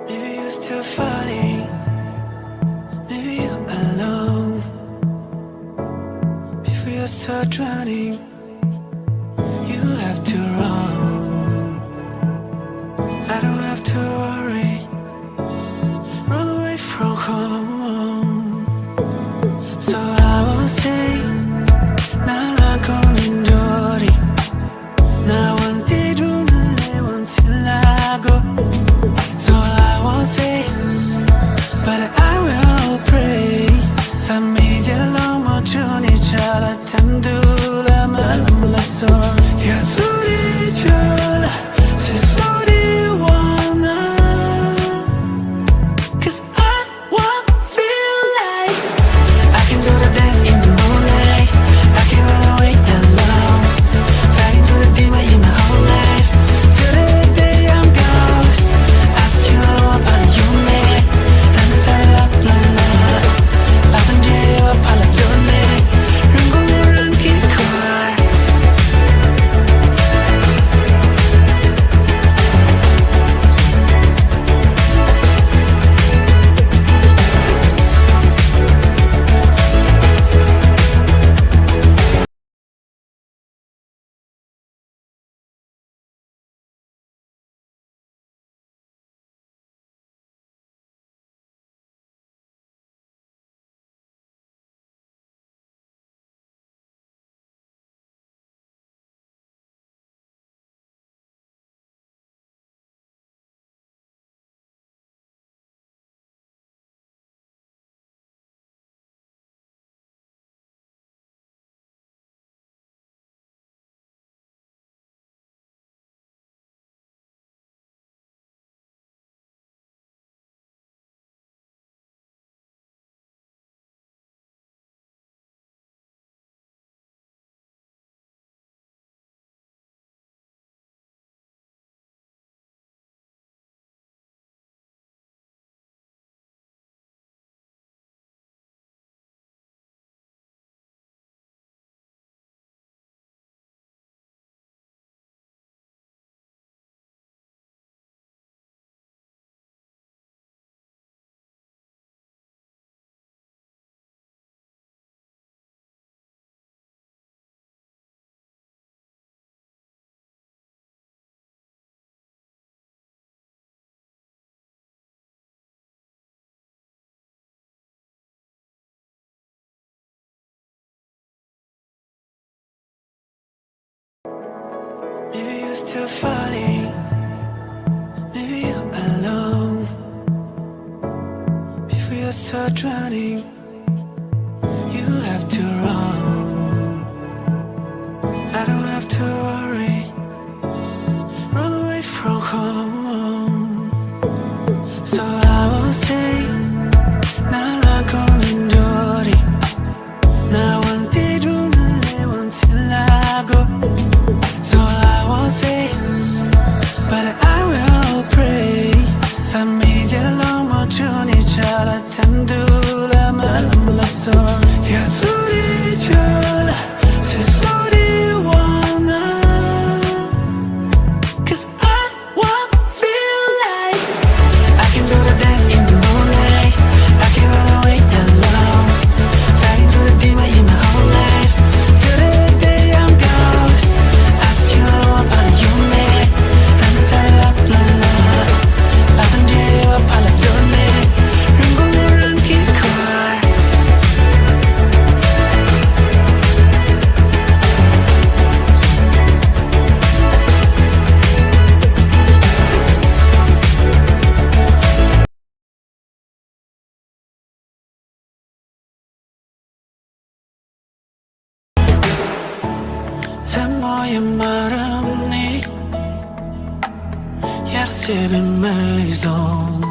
Maybe you're still falling. Maybe you're alone. Before you start drowning, you have to run. I don't have to worry. Run away from home. So I will say, 날아가는 돌이 나와 뒤로는 내원치라고. So I will say, but I will pray. 삶이 이제 넘어주니 잘했단 두라만 몰랐어. Yeah, 소리 줘라 새소리 원하. Cause I won't feel like I can do the dance in the moonlight. I can run away alone, fighting through the demon in my whole life. Till the day I'm gone, ask you all about you, man. And it's a la la la. 라든지 발라요네. 른공을 안긴 걸. Maybe you're still falling. Maybe you're alone. Before you start drowning, you have to run. I don't have to worry. Run away from home. So I will say, 날아가는 돌이 나와 뒤로는 내원치라고. So I will say, but I will pray. 삶이 이제 넘어주니 잘했단 두라만 몰랐어. Yeah, 소리 줘라 새소리 원하. Cause I won't feel like I can do the dance in the moonlight. I can run away alone, fighting through the demon in my whole life. Till the day I'm gone, ask you all about you, man. And it's a la la la. 라든지 발라요네. 른공을 안긴 걸. 모의 마음이 약속의 maison.